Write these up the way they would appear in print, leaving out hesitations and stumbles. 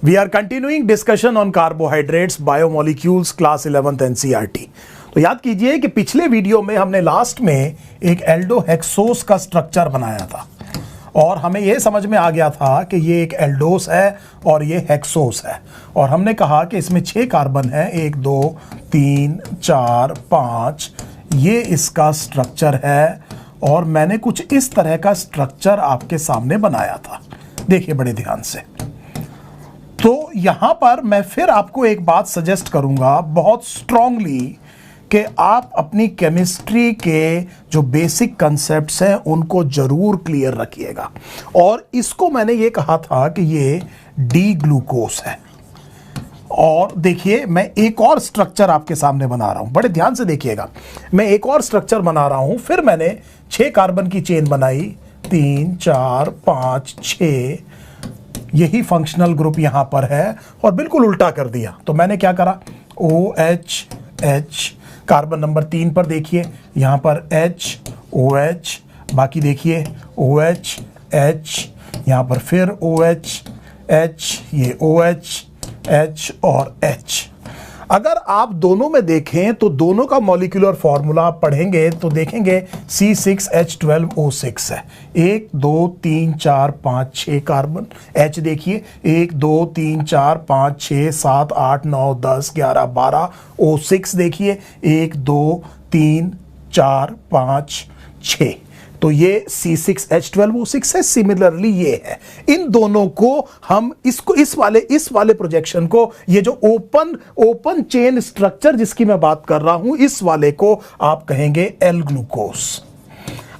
We are continuing discussion on carbohydrates, biomolecules, class 11th NCERT। तो याद कीजिए कि पिछले वीडियो में हमने लास्ट में एक एल्डोहेक्सोस का स्ट्रक्चर बनाया था और हमें यह समझ में आ गया था कि ये एक एल्डोस है और ये हेक्सोस है, और हमने कहा कि इसमें 6 कार्बन है, 1 2 3 4 5, ये इसका स्ट्रक्चर है। और मैंने कुछ इस तरह का स्ट्रक्चर आपके सामने बनाया था, देखिए बड़े ध्यान से। तो यहां पर मैं फिर आपको एक बात सजेस्ट करूंगा बहुत स्ट्रांगली कि आप अपनी केमिस्ट्री के जो बेसिक कंसेप्ट्स हैं उनको जरूर क्लियर रखिएगा। और इसको मैंने ये कहा था कि ये डी ग्लूकोस है। और देखिए मैं एक और स्ट्रक्चर आपके सामने बना रहा हूं, बड़े ध्यान से देखिएगा। मैं एक और स्ट्रक्चर बना रहा हूं, फिर मैंने 6 कार्बन की चेन बनाई, 3 4 5 6, यही फंक्शनल ग्रुप यहां पर है, और बिल्कुल उल्टा कर दिया। तो मैंने क्या करा, OH, कार्बन नंबर 3 पर देखिए यहां पर H OH, बाकी देखिए OH H, यहां पर फिर OH H, ये OH H और H। अगर आप दोनों में देखें तो दोनों का मॉलिक्यूलर फॉर्मूला आप पढ़ेंगे तो देखेंगे C6H12O6 है। 1 2 3 4 5 6 कार्बन। H देखिए 1 2 3 4 5 6 7 8 9 10 11 12। O6 देखिए 1 2 3 4 5 6। तो ये C6H12O6 है। सिमिलरली ये है, इन दोनों को हम इस वाले प्रोजेक्शन को, ये जो ओपन चेन स्ट्रक्चर जिसकी मैं बात कर रहा हूं, इस वाले को आप कहेंगे एल ग्लूकोस।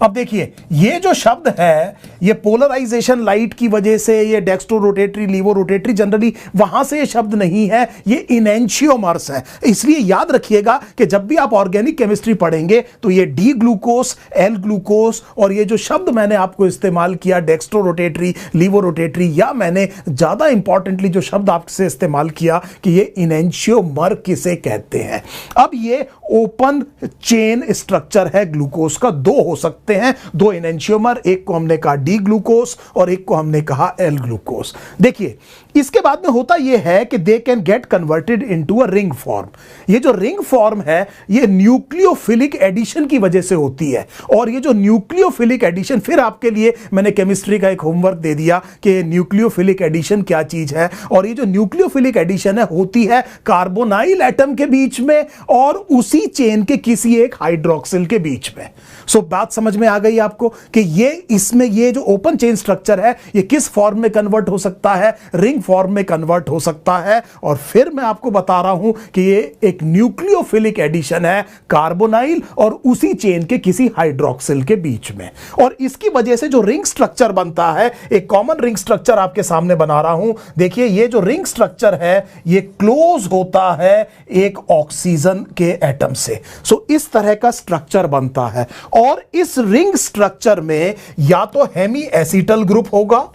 अब देखिए ये जो शब्द है ये पोलराइजेशन लाइट की वजह से, ये dextro rotatory levo rotatory, generally वहां से ये शब्द नहीं है, ये इनेंशियोमर्स है। इसलिए याद रखिएगा कि जब भी आप ऑर्गेनिक केमिस्ट्री पढ़ेंगे तो ये डी ग्लूकोस, एल ग्लूकोस, और ये जो शब्द मैंने आपको इस्तेमाल किया डेक्स्ट्रो रोटेटरी लीवो रोटेटरी, या मैंने ज्यादा इंपॉर्टेंटली जो शब्द आपसे इस्तेमाल किया कि ये इनेंशियोमर किसे कहते हैं। अब ये ओपन चेन स्ट्रक्चर है ग्लूकोज का, 2 हो सकते हैं, 2 इनेंशियोमर, एक को हमने कहा डी ग्लूकोस और एक को हमने कहा एल ग्लूकोस। देखिए इसके बाद में होता यह है कि they can get converted into a ring form. ये जो रिंग फॉर्म है ये न्यूक्लियोफिलिक एडिशन की वजह से होती है। और ये जो न्यूक्लियोफिलिक एडिशन, फिर आपके लिए मैंने केमिस्ट्री का एक होमवर्क दे दिया कि न्यूक्लियोफिलिक एडिशन क्या चीज है। और ये जो न्यूक्लियोफिलिक एडिशन है होती है कार्बोनाइल एटम के बीच में और उसी चेन के किसी एक हाइड्रोक्सिल के बीच में। सो बात समझ में आ गई आपको कि ये इसमें ये जो ओपन चेन स्ट्रक्चर है ये किस फॉर्म में कन्वर्ट हो सकता है, रिंग फॉर्म में कन्वर्ट हो सकता है। और फिर मैं आपको बता रहा हूं कि ये एक न्यूक्लियोफिलिक एडिशन है कार्बोनाइल और उसी चेन के किसी हाइड्रोक्सिल के बीच में। और इसकी वजह से जो रिंग स्ट्रक्चर बनता है, एक कॉमन रिंग स्ट्रक्चर आपके सामने बना रहा हूं। देखिए ये जो रिंग स्ट्रक्चर है ये क्लोज होता है एक ऑक्सीजन के एटम से। सो इस तरह का स्ट्रक्चर बनता है। और इस रिंग स्ट्रक्चर में या तो हेमी एसिटल ग्रुप होगा,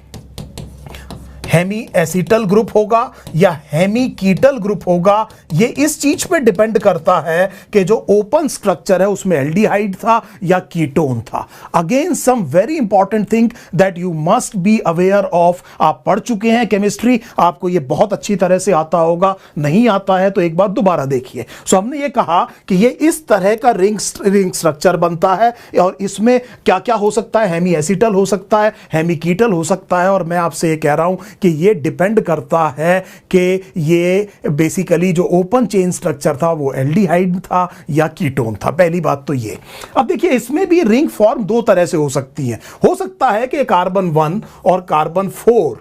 हेमी एसिटल ग्रुप होगा या हेमी कीटल ग्रुप होगा। ये इस चीज पे डिपेंड करता है कि जो ओपन स्ट्रक्चर है उसमें एल्डिहाइड था या कीटोन था। Again some very important thing that you must be aware of. आप पढ़ चुके हैं केमिस्ट्री, आपको ये बहुत अच्छी तरह से आता होगा, नहीं आता है तो एक बार दोबारा देखिए। सो हमने ये कहा कि ये इस तरह का रिंग स्ट्रक्चर बनता है और इसमें क्या क्या हो सकता है, हेमी एसिटल हो सकता है, हेमी कीटल हो सकता है। और मैं आपसे ये कह रहा हूं कि ये डिपेंड करता है कि ये बेसिकली जो ओपन चेन स्ट्रक्चर था वो एल्डिहाइड था या कीटोन था। पहली बात तो ये। अब देखिए इसमें भी रिंग फॉर्म 2 तरह से हो सकती है। हो सकता है कि कार्बन 1 और कार्बन 4,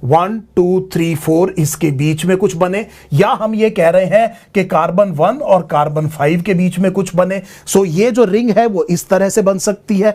1 2 3 4 इसके बीच में कुछ बने, या हम ये कह रहे हैं कि कार्बन 1 और कार्बन 5 के बीच में कुछ बने। सो ये जो रिंग है वो इस तरह से बन सकती है।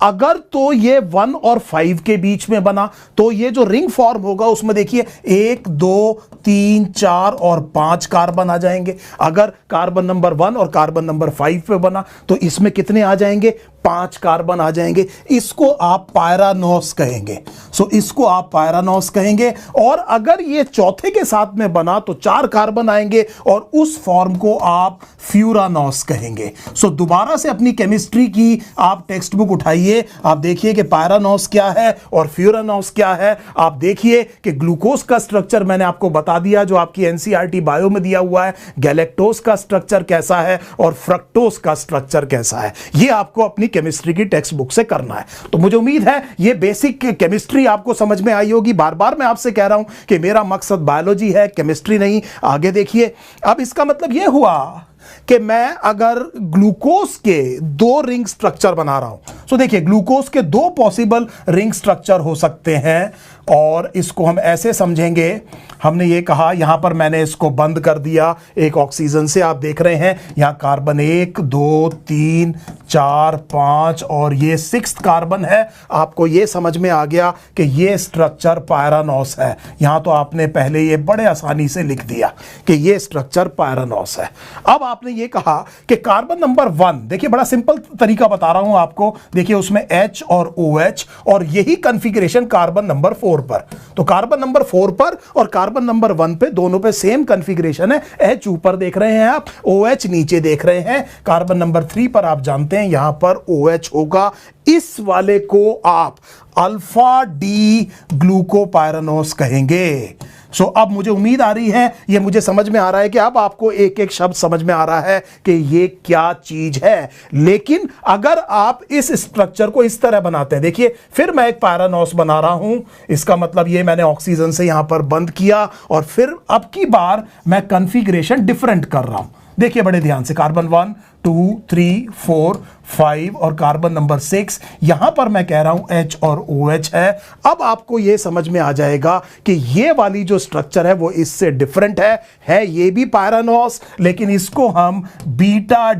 अगर तो ये 1 और 5 के बीच में बना तो ये जो रिंग फॉर्म होगा उसमें देखिए 1 2 3 4 और 5 कार्बन आ जाएंगे। अगर कार्बन नंबर 1 और कार्बन नंबर 5 पे बना तो इसमें कितने आ जाएंगे, 5 कार्बन आ जाएंगे। इसको आप पायरानोस कहेंगे। सो इसको आप पायरानोस कहेंगे। और अगर ये चौथे के साथ में बना तो 4 कार्बन आएंगे और उस फॉर्म को आप फ्यूरानोस कहेंगे। सो दोबारा से अपनी केमिस्ट्री की आप टेक्स्ट बुक उठाइए चलिए आप देखिए कि पायरानोस क्या है और फ्यूरानोस क्या है। आप देखिए कि ग्लूकोज का स्ट्रक्चर मैंने आपको बता दिया जो आपकी एनसीईआरटी बायो में दिया हुआ है, गैलेक्टोज का स्ट्रक्चर कैसा है और फ्रक्टोज का स्ट्रक्चर कैसा है, ये आपको अपनी केमिस्ट्री की टेक्स्ट बुक से करना है। तो मुझे उम्मीद है ये बेसिक केमिस्ट्री आपको समझ में आई होगी। बार बार मैं आपसे कह रहा हूं कि मेरा मकसद बायोलॉजी है, केमिस्ट्री नहीं। आगे देखिए, अब इसका मतलब यह हुआ कि मैं अगर ग्लूकोज के दो रिंग स्ट्रक्चर बना रहा हूं, तो देखिए ग्लूकोज के दो पॉसिबल रिंग स्ट्रक्चर हो सकते हैं और इसको हम ऐसे समझेंगे। हमने ये कहा, यहां पर मैंने इसको बंद कर दिया एक ऑक्सीजन से। आप देख रहे हैं यहां कार्बन 1 2 3 4 5 और ये 6th कार्बन है। आपको ये समझ में आ गया कि ये स्ट्रक्चर पायरानोस है। यहां तो आपने पहले ये बड़े आसानी से लिख दिया कि ये स्ट्रक्चर पायरानोस है। अब आपने ये कहा कि कार्बन नंबर 1, देखिए बड़ा सिंपल तरीका बता रहा हूं आपको। देखिए उसमें H और OH और यही कॉन्फ़िगरेशन कार्बन नंबर 4 पर। तो कार्बन नंबर 4 पर और कार्बन नंबर 1 पे दोनों पे सेम कॉन्फ़िगरेशन है। H ऊपर देख रहे हैं आप, OH नीचे देख रहे हैं। कार्बन नंबर 3 पर आप जानते हैं यहां पर OH होगा। इस वाले को आप अल्फा डी ग्लूकोपायरानोस कहेंगे। सो अब मुझे उम्मीद आ रही है, ये मुझे समझ में आ रहा है कि अब आपको एक एक शब्द समझ में आ रहा है कि ये क्या चीज है। लेकिन अगर आप इस स्ट्रक्चर को इस तरह बनाते हैं, देखिए फिर मैं एक पायरानोस बना रहा हूं, इसका मतलब ये मैंने ऑक्सीजन से यहां पर बंद किया और फिर अब की बार मैं कॉन्फ़िगरेशन डिफरेंट कर रहा हूं। देखिए बड़े ध्यान से, कार्बन 1 2 3 4 5 और कार्बन नंबर 6, यहां पर मैं कह रहा हूं H और OH है। अब आपको यह समझ में आ जाएगा कि ये वाली जो स्ट्रक्चर है वो इससे डिफरेंट है ये भी पायरानोस, लेकिन इसको हम बीटा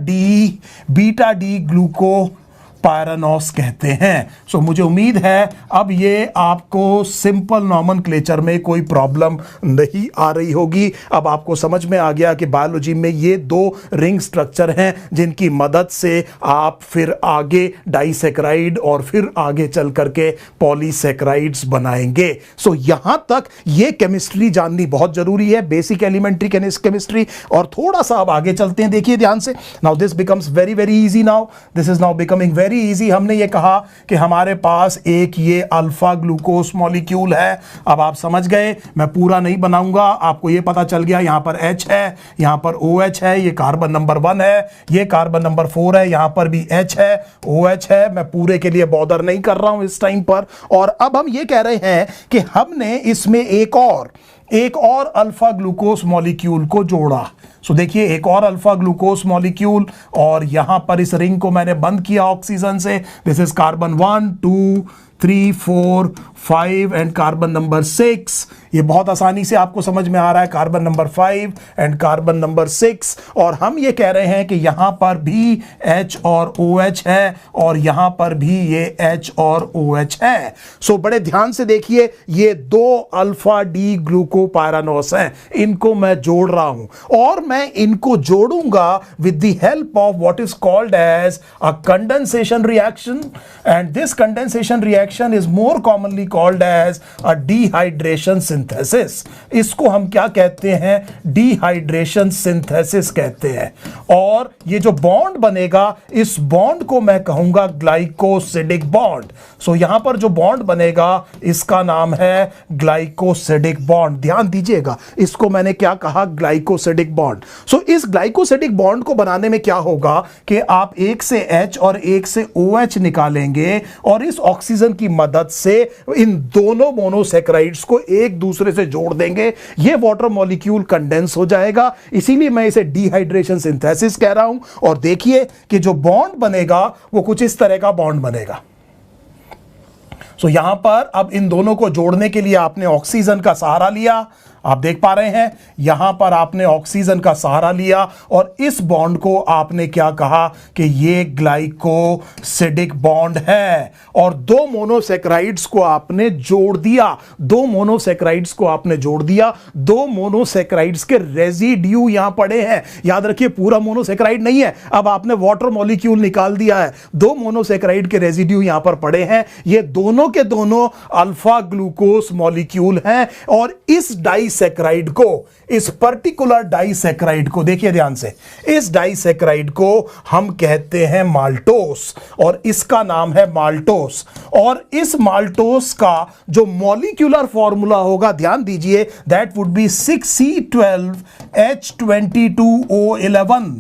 डी ग्लूको पायरानोस कहते हैं। सो मुझे उम्मीद है अब ये आपको सिंपल नॉमेनक्लेचर में कोई प्रॉब्लम नहीं आ रही होगी। अब आपको समझ में आ गया कि बायोलॉजी में ये दो रिंग स्ट्रक्चर हैं जिनकी मदद से आप फिर आगे डाइसैकराइड और फिर आगे चल करके पॉलीसैकराइड्स बनाएंगे। सो यहां तक ये केमिस्ट्री जाननी बहुत जरूरी है, बेसिक एलिमेंट्री केमिस्ट्री। और थोड़ा सा अब आगे चलते हैं, देखिए ध्यान से। Now this becomes very very easy. Now this is now becoming very easy. हमने ये कहा कि हमारे पास एक ये अल्फा ग्लूकोज मॉलिक्यूल है। अब आप समझ गए, मैं पूरा नहीं बनाऊंगा, आपको ये पता चल गया। यहां पर H है, यहां पर OH है, ये कार्बन नंबर 1 है, ये कार्बन नंबर 4 है, यहां पर भी H है, OH है। मैं पूरे के लिए बॉदर नहीं कर रहा हूं इस टाइम पर। और अब हम ये कह रहे हैं कि हमने इसमें एक और अल्फा ग्लूकोज मॉलिक्यूल को जोड़ा। सो देखिए एक और अल्फा ग्लूकोज मॉलिक्यूल और यहां पर इस रिंग को मैंने बंद किया ऑक्सीजन से। This is carbon 1 2 3 4 5 and carbon number 6। ये बहुत आसानी से आपको समझ में आ रहा है, carbon number 5 and carbon number 6। और हम ये कह रहे हैं कि यहां पर भी H और OH है और यहां पर भी ये H और OH है। सो बड़े ध्यान से देखिए, ये दो अल्फा डी ग्लूकोपायरानोस हैं, इनको मैं जोड़ रहा हूं और मैं इनको जोड़ूंगा with the help of what is called as a condensation reaction. And this condensation reaction is more commonly called as a dehydration synthesis. इसको हम क्या कहते हैं? डिहाइड्रेशन सिंथेसिस कहते हैं। और ये जो बॉन्ड बनेगा, इस बॉन्ड को मैं कहूंगा ग्लाइकोसिडिक बॉन्ड। सो यहां पर जो बॉन्ड बनेगा इसका नाम है ग्लाइकोसिडिक बॉन्ड। ध्यान दीजिएगा, इसको मैंने क्या कहा? Glycosidic bond. सो इस ग्लाइकोसिडिक बॉन्ड को बनाने में क्या होगा कि आप एक से H और एक से OH निकालेंगे और इस ऑक्सीजन की मदद से इन दोनों मोनोसैकराइड्स को एक दूसरे से जोड़ देंगे। यह वाटर मॉलिक्यूल कंडेंस हो जाएगा, इसीलिए मैं इसे डिहाइड्रेशन सिंथेसिस कह रहा हूं। और देखिए कि जो बॉन्ड बनेगा वो कुछ इस तरह का बॉन्ड बनेगा। सो यहां पर अब इन दोनों को जोड़ने के लिए आपने ऑक्सीजन का सहारा लिया। आप देख पा रहे हैं यहां पर आपने ऑक्सीजन का सहारा लिया और इस बॉन्ड को आपने क्या कहा कि ये ग्लाइकोसिडिक बॉन्ड है। और दो मोनोसैकराइड्स को आपने जोड़ दिया, दो मोनोसैकराइड्स को आपने जोड़ दिया। दो मोनोसैकराइड्स के रेजिड्यू यहां पड़े हैं। याद रखिए पूरा मोनोसैकराइड नहीं है, अब आपने वाटर मॉलिक्यूल निकाल दिया है, दो मोनोसैकराइड के रेजिड्यू यहां पर पड़े हैं। ये दोनों के दोनों अल्फा ग्लूकोज मॉलिक्यूल हैं और इस डाई डाइसैकेराइड को, इस पर्टिकुलर डाइसैकेराइड को देखिए ध्यान से, इस डाइसैकेराइड को हम कहते हैं माल्टोस और इसका नाम है माल्टोस। और इस माल्टोस का जो मॉलिक्यूलर फॉर्मूला होगा, ध्यान दीजिए, दैट वुड बी 6C12H22O11।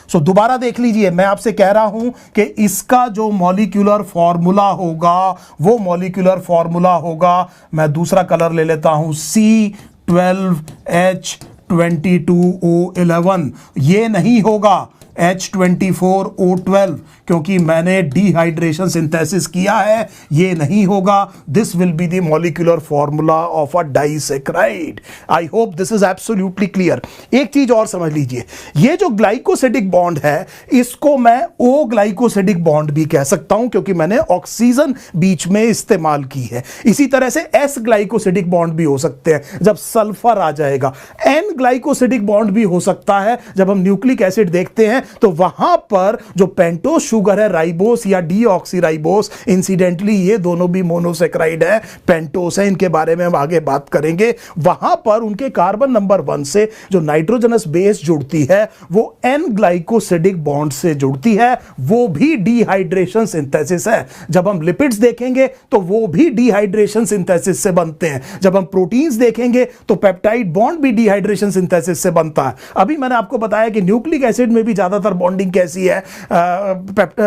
सो दोबारा देख लीजिए, मैं आपसे कह रहा हूं कि इसका जो मॉलिक्यूलर फॉर्मूला होगा वो मॉलिक्यूलर फॉर्मूला होगा, मैं दूसरा कलर ले लेता हूं, C12H22O11। ये नहीं होगा H24O12 क्योंकि मैंने डिहाइड्रेशन सिंथेसिस किया है, ये नहीं होगा। This will be the molecular formula of a disaccharide. I hope this is absolutely clear. एक चीज और समझ लीजिए, ये जो ग्लाइकोसिडिक बॉन्ड है इसको मैं ओ ग्लाइकोसिडिक बॉन्ड भी कह सकता हूं क्योंकि मैंने ऑक्सीजन बीच में इस्तेमाल की है। इसी तरह से एस ग्लाइकोसिडिक बॉन्ड भी हो सकते हैं जब सल्फर आ जाएगा। एन ग्लाइकोसिडिक बॉन्ड भी हो सकता है जब हम न्यूक्लिक एसिड देखते हैं, तो वहां पर जो पेंटोस शुगर है, राइबोस या डीऑक्सीराइबोस, इंसिडेंटली ये दोनों भी मोनोसैकेराइड है, पेंटोस है, इनके बारे में हम आगे बात करेंगे। वहां पर उनके कार्बन नंबर 1 से जो नाइट्रोजनस बेस जुड़ती है वो एन ग्लाइकोसिडिक बॉन्ड से जुड़ती है, वो भी डिहाइड्रेशन सिंथेसिस है। जब हम लिपिड्स देखेंगे तो वो भी डिहाइड्रेशन सिंथेसिस से बनते हैं। जब हम प्रोटीन्स देखेंगे तो पेप्टाइड बॉन्ड भी डिहाइड्रेशन सिंथेसिस से बनता है। अभी मैंने आपको बताया कि न्यूक्लिक एसिड में भी ज्यादातर बॉन्डिंग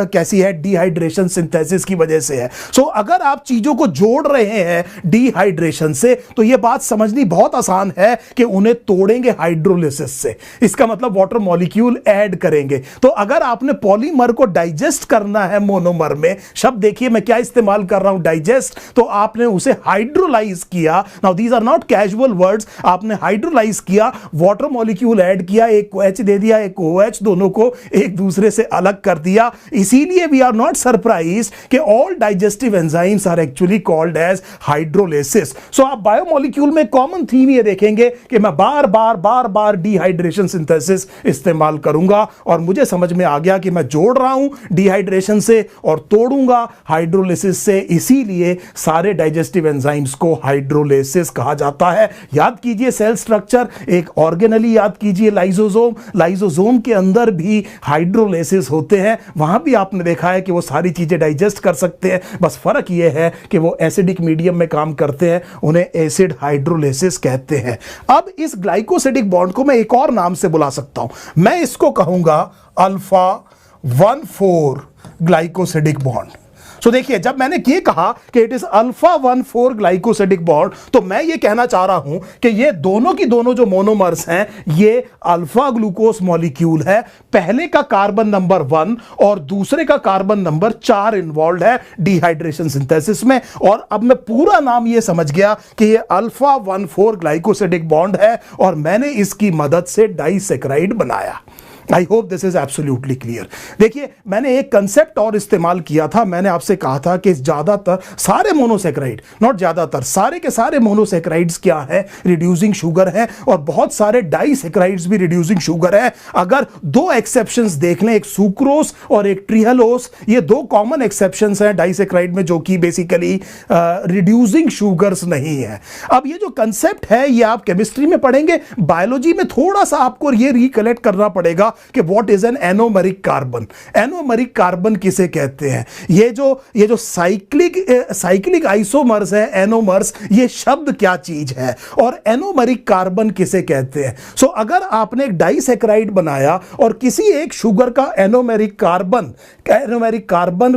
कैसी है, डिहाइड्रेशन सिंथेसिस की वजह से है। सो अगर आप चीजों को जोड़ रहे हैं डिहाइड्रेशन से तो यह बात समझनी बहुत आसान है कि उन्हें तोड़ेंगे हाइड्रोलिसिस से, इसका मतलब वाटर मॉलिक्यूल ऐड करेंगे। तो अगर आपने पॉलीमर को डाइजेस्ट करना है मोनोमर में, शब्द देखिए मैं क्या इस्तेमाल कर रहा हूं, डाइजेस्ट, तो आपने उसे हाइड्रोलाइज किया। Now these are not casual words, आपने हाइड्रोलाइज किया, वाटर मॉलिक्यूल ऐड किया, एक को H दे दिया, एक को OH, दोनों को एक दूसरे से अलग कर दिया। इसीलिए वी आर नॉट सरप्राइज्ड कि all digestive enzymes are actually called as hydrolysis. So आप बायोमॉलिक्यूल में कॉमन थीम ये देखेंगे कि मैं बार बार डिहाइड्रेशन सिंथेसिस इस्तेमाल करूंगा और मुझे समझ में आ गया कि मैं जोड़ रहा हूं डिहाइड्रेशन से और तोड़ूंगा हाइड्रोलिसिस से, इसीलिए सारे डाइजेस्टिव एंजाइम्स को हाइड्रोलिसिस कहा जाता है। याद कीजिए सेल स्ट्रक्चर, एक ऑर्गेनेली याद कीजिए लाइसोसोम, लाइसोसोम के अंदर भी हाइड्रोलिसिस होते हैं, वहां भी आपने देखा है कि वो सारी चीजें डाइजेस्ट कर सकते हैं, बस फर्क ये है कि वो एसिडिक मीडियम में काम करते हैं, उन्हें एसिड हाइड्रोलिसिस कहते हैं। अब इस ग्लाइकोसिडिक बॉन्ड को मैं एक और नाम से बुला सकता हूं, मैं इसको कहूंगा अल्फा 1,4 ग्लाइकोसिडिक बॉन्ड। सो देखिए, जब मैंने ये कहा कि it is alpha 1,4 glycosidic bond, तो मैं ये कहना चाह रहा हूं कि ये दोनों की दोनों जो मोनोमर्स हैं ये अल्फा ग्लूकोस मॉलिक्यूल है। पहले का कार्बन नंबर 1 और दूसरे का कार्बन नंबर 4 इन्वॉल्व है डिहाइड्रेशन सिंथेसिस में। और अब मैं पूरा नाम ये समझ गया कि ये अल्फा 1,4 ग्लाइकोसिडिक बॉन्ड है और मैंने इसकी मदद से डाइसैकेराइड बनाया। I hope this is absolutely clear. देखिए, मैंने एक कंसेप्ट और इस्तेमाल किया था, मैंने आपसे कहा था कि ज्यादातर सारे मोनोसैकेराइड, नॉट ज्यादातर, सारे के सारे मोनोसैकेराइड्स क्या है, रिड्यूसिंग शुगर है, और बहुत सारे डाइसैकेराइड्स भी रिड्यूसिंग शुगर है। अगर दो एक्सेप्शंस देख लें, एक सुक्रोस और एक ट्रिहलोस, ये दो कॉमन एक्सेप्शंस हैं डाइसैकेराइड में जो कि बेसिकली रिड्यूसिंग शुगर्स नहीं है। अब ये जो कंसेप्ट है ये आप केमिस्ट्री में पढ़ेंगे, बायोलॉजी में थोड़ा सा आपको ये रिकलेक्ट करना पड़ेगा कि what is an anomeric carbon. Anomeric carbon किसे कहते हैं? ये जो साइक्लिक आइसोमर्स है, एनोमर्स, ये शब्द क्या चीज है, और एनोमेरिक कार्बन किसे कहते हैं? सो अगर आपने एक डाइसैकेराइड बनाया और किसी एक शुगर का एनोमेरिक कार्बन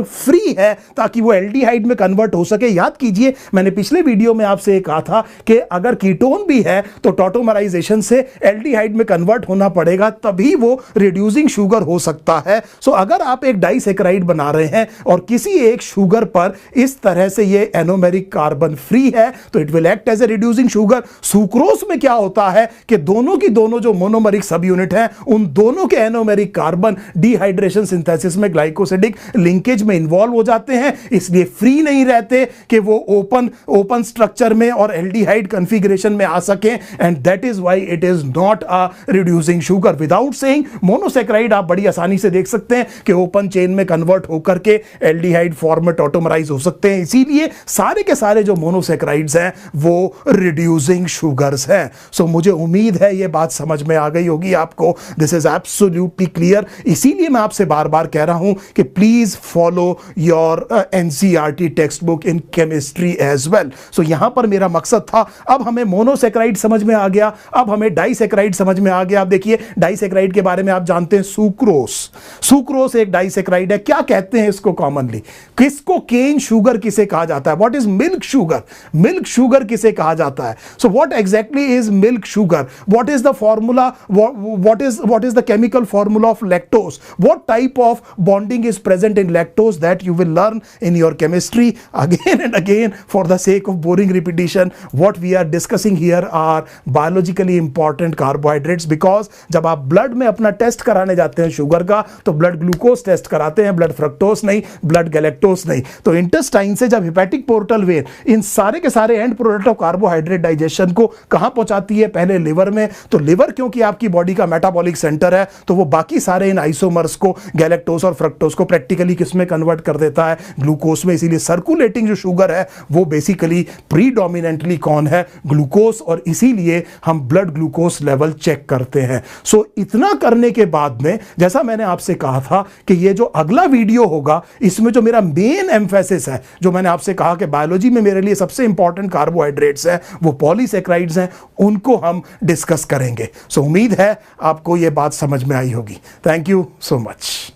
फ्री है ताकि वो एल्डिहाइड में कन्वर्ट हो सके। याद कीजिए, मैंने पिछले वीडियो में आपसे कहा था कि अगर कीटोन भी है तो टॉटोमराइजेशन से एल्डिहाइड में कन्वर्ट होना पड़ेगा, तभी वो रिड्यूसिंग शुगर हो सकता है। सो अगर आप एक डाइसैकेराइड बना रहे हैं और किसी एक शुगर पर इस तरह से ये एनोमेरिक कार्बन फ्री है तो it will act as a reducing sugar. Sucrose में क्या होता है कि दोनों की दोनों जो मोनोमेरिक सब यूनिट हैं, उन दोनों के एनोमेरिक कार्बन डिहाइड्रेशन सिंथेसिस में ग्लाइकोसिडिक लिंकेज में इन्वॉल्व हो जाते हैं, इसलिए फ्री नहीं रहते कि वो ओपन स्ट्रक्चर में और एल्डिहाइड कॉन्फ़िगरेशन में आ सके, and that is why it is not a reducing sugar. Without saying monosaccharide आप बड़ी आसानी से देख सकते हैं कि ओपन चेन में कन्वर्ट होकर के एल्डिहाइड फॉर्म में ऑटोमराइज हो सकते हैं, इसीलिए सारे के सारे जो मोनोसेक्राइड्स हैं वो रिड्यूसिंग शुगर्स हैं। सो मुझे उम्मीद है ये बात समझ में आ गई होगी आपको। This is absolutely clear. इसीलिए मैं आपसे बार बार कह रहा हूं कि please follow your NCERT textbook in chemistry as well. So यहां पर मेरा मकसद था, अब हमें मोनोसेक्राइड समझ में आ गया, अब हमें डाइसेक्राइड समझ में आ गया। आप देखिए डाइसेक्राइड के बारे में आप जानते हैं, सुक्रोस। सुक्रोस एक डाइसेक्राइड है। क्या कहते हैं इसको कॉमनली? किसको केन शुगर किसे कहा जाता है? What is milk sugar? Milk sugar किसे कहा जाता है? So what exactly is milk sugar? What is the formula? What is the chemical formula of lactose? What type of bonding is present in lactose that you will learn in your chemistry again and again. For the sake of boring repetition, what we are discussing here are biologically important carbohydrates, because जब आप blood में अपना test कराने जाते हैं sugar का, तो blood glucose test कराते हैं, ब्लड फ्रक्टोज नहीं, ब्लड गैलेक्टोज नहीं। तो इंटेस्टाइन से जब हेपेटिक पोर्टल वेन इन सारे के सारे and product of carbohydrate digestion को कहां पहुंचाती है? पहले लिवर में। तो लिवर क्योंकि आपकी बॉडी का मेटाबॉलिक सेंटर है, तो वो बाकी सारे इन आइसोमर्स को, गैलेक्टोज और फ्रक्टोज को प्रैक्टिकली किसमें कन्वर्ट कर देता है? ग्लूकोज में। इसीलिए सर्कुलेटिंग जो शुगर है वो बेसिकली प्रीडोमिनेंटली कौन है? ग्लूकोज। और इसीलिए हम ब्लड ग्लूकोज लेवल चेक करते हैं। सो इतना करने के बाद में, जैसा मैंने आपसे कहा था कि ये जो अगला वीडियो होगा, इसमें जो मेरा मेन एम्फेसिस है, जो मैंने आपसे कहा कि बायोलॉजी में मेरे लिए सबसे इंपॉर्टेंट कार्बोहाइड्रेट्स हैं, वो पॉलीसेक्राइड्स हैं, उनको हम डिस्कस करेंगे। सो उम्मीद है आपको ये बात समझ में आई होगी। Thank you so much.